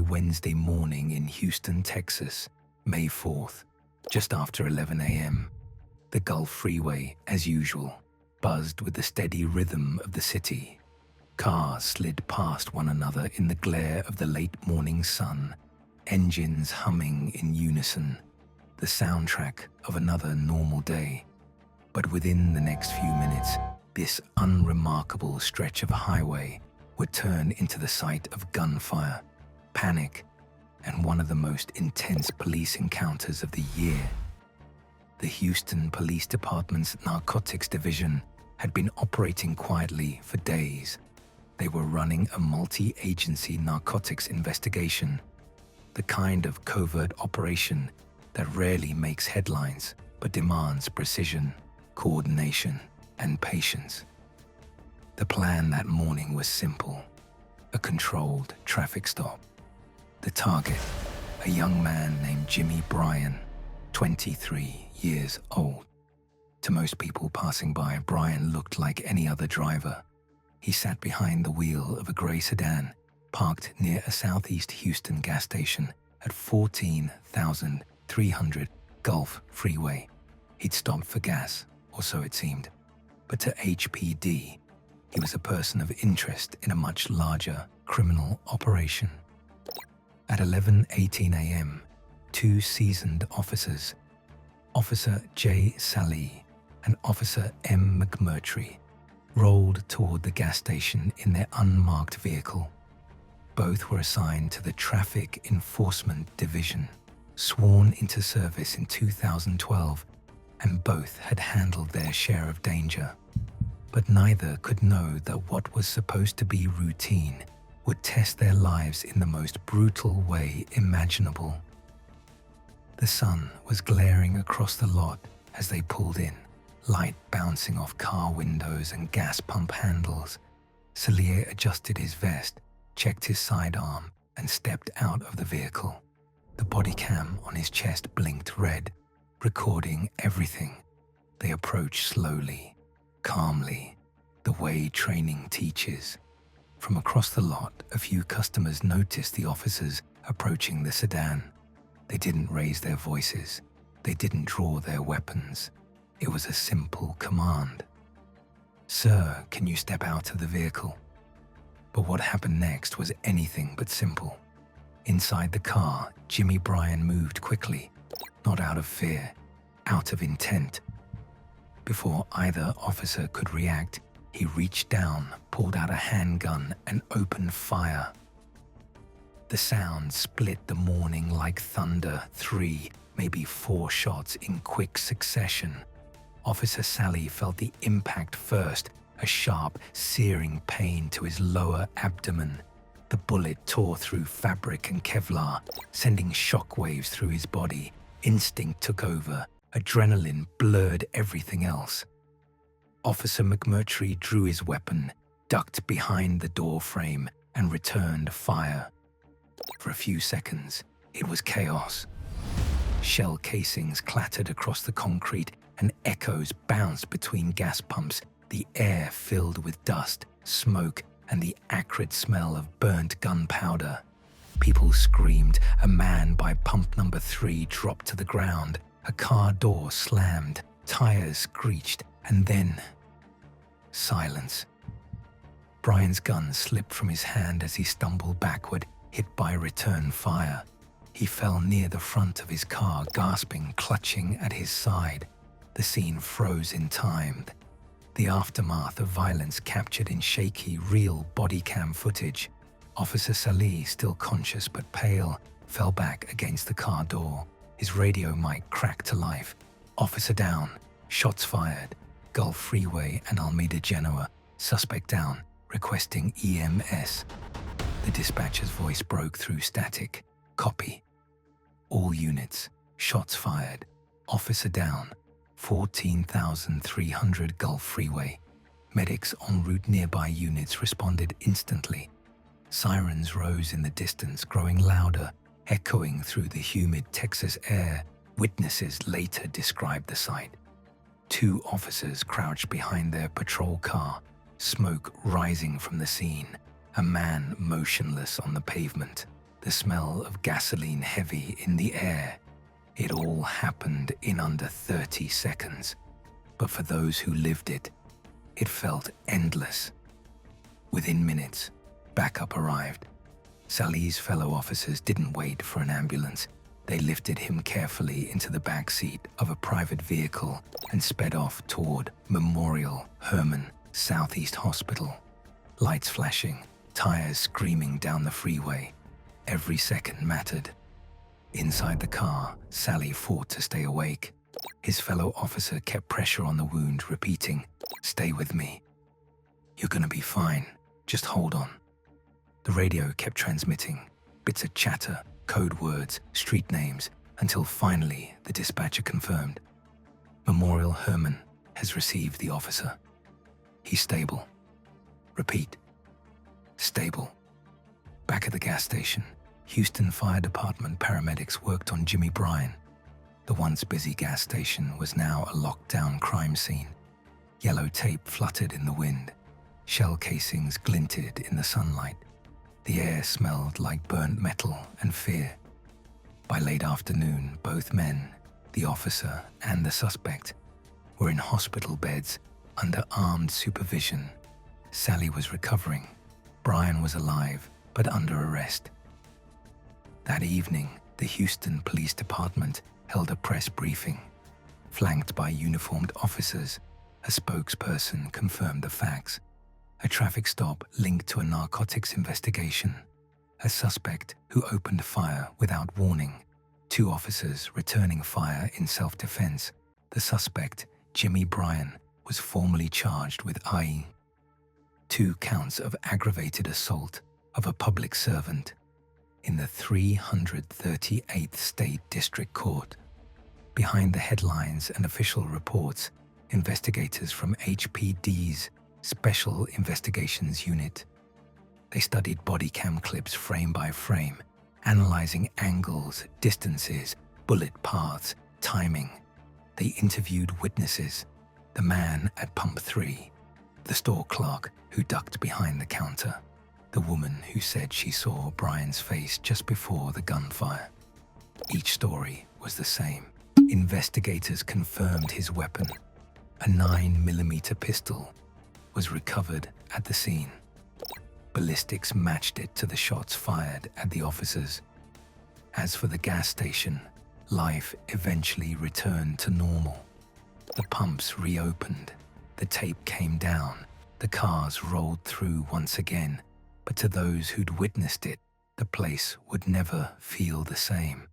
Wednesday morning in Houston, Texas, May 4th, just after 11 a.m. The Gulf Freeway, as usual, buzzed with the steady rhythm of the city. Cars slid past one another in the glare of the late morning sun, engines humming in unison, the soundtrack of another normal day. But within the next few minutes, this unremarkable stretch of highway would turn into the site of gunfire, panic, and one of the most intense police encounters of the year. The Houston Police Department's Narcotics Division had been operating quietly for days. They were running a multi-agency narcotics investigation, the kind of covert operation that rarely makes headlines but demands precision, coordination, and patience. The plan that morning was simple: a controlled traffic stop. The target, a young man named Jimmy Bryan, 23 years old. To most people passing by, Bryan looked like any other driver. He sat behind the wheel of a gray sedan, parked near a southeast Houston gas station at 14,300 Gulf Freeway. He'd stopped for gas, or so it seemed. But to HPD, he was a person of interest in a much larger criminal operation. At 11:18 a.m., two seasoned officers, Officer J. Sallee and Officer M. McMurtry, rolled toward the gas station in their unmarked vehicle. Both were assigned to the Traffic Enforcement Division, sworn into service in 2012, and both had handled their share of danger. But neither could know that what was supposed to be routine would test their lives in the most brutal way imaginable. The sun was glaring across the lot as they pulled in, light bouncing off car windows and gas pump handles. Sallee adjusted his vest, checked his sidearm, and stepped out of the vehicle. The Bodycam on his chest blinked red, recording everything. They approached slowly, calmly, the way training teaches. From across the lot, a few customers noticed the officers approaching the sedan. They didn't raise their voices. They didn't draw their weapons. It was a simple command. "Sir, can you step out of the vehicle?" But what happened next was anything but simple. Inside the car, Jimmy Bryan moved quickly, not out of fear, out of intent. Before either officer could react, he reached down, pulled out a handgun, and opened fire. The sound split the morning like thunder, 3, maybe 4 shots in quick succession. Officer Sallee felt the impact first, a sharp, searing pain to his lower abdomen. The bullet tore through fabric and Kevlar, sending shockwaves through his body. Instinct took over. Adrenaline blurred everything else. Officer McMurtry drew his weapon, ducked behind the door frame, and returned fire. For a few seconds, it was chaos. Shell casings clattered across the concrete, and echoes bounced between gas pumps, the air filled with dust, smoke, and the acrid smell of burnt gunpowder. People screamed. A man by pump number 3 dropped to the ground. A car door slammed, tires screeched, and then silence. Bryan's gun slipped from his hand as he stumbled backward, hit by return fire. He fell near the front of his car, gasping, clutching at his side. The scene froze in time. The aftermath of violence captured in shaky, real Bodycam footage. Officer Sallee, still conscious but pale, fell back against the car door. His radio mic cracked to life. "Officer down. Shots fired. Gulf Freeway and Alameda Genoa. Suspect down. Requesting EMS." The dispatcher's voice broke through static. "Copy. All units. Shots fired. Officer down. 14,300 Gulf Freeway." Medics en route. Nearby units responded instantly. Sirens rose in the distance, growing louder, echoing through the humid Texas air. Witnesses later described the sight. 2 officers crouched behind their patrol car, smoke rising from the scene, a man motionless on the pavement. the smell of gasoline heavy in the air. It all happened in under 30 seconds. But for those who lived it, it felt endless. Within minutes, backup arrived. Salih's fellow officers didn't wait for an ambulance. They lifted him carefully into the back seat of a private vehicle and sped off toward Memorial Hermann Southeast Hospital. Lights flashing, tires screaming down the freeway. Every second mattered. Inside the car, Salih fought to stay awake. His fellow officer kept pressure on the wound, repeating, "Stay with me. You're gonna be fine. Just hold on." The radio kept transmitting, bits of chatter, code words, street names, until finally the dispatcher confirmed. Memorial Hermann has received the officer. He's stable. Repeat. Stable. Back at the gas station, Houston Fire Department paramedics worked on Jimmy Bryan. The once busy gas station was now a locked-down crime scene. Yellow tape fluttered in the wind. Shell casings glinted in the sunlight. The air smelled like burnt metal and fear. By late afternoon, both men, the officer and the suspect, were in hospital beds under armed supervision. Salih was recovering. Bryan was alive, but under arrest. That evening, the Houston Police Department held a press briefing. Flanked by uniformed officers, a spokesperson confirmed the facts. A traffic stop linked to a narcotics investigation. A suspect who opened fire without warning. 2 officers returning fire in self-defense. The suspect, Jimmy Bryan, was formally charged with 2 counts of aggravated assault of a public servant in the 338th State District Court. Behind the headlines and official reports, investigators from HPD's Special Investigations Unit. They studied Bodycam clips frame by frame, analyzing angles, distances, bullet paths, timing. They interviewed witnesses, the man at pump 3, the store clerk who ducked behind the counter, the woman who said she saw Bryan's face just before the gunfire. Each story was the same. Investigators confirmed his weapon, a 9mm pistol, was recovered at the scene. Ballistics matched it to the shots fired at the officers. As for the gas station, life eventually returned to normal. The pumps reopened, the tape came down, the cars rolled through once again, but to those who'd witnessed it, the place would never feel the same.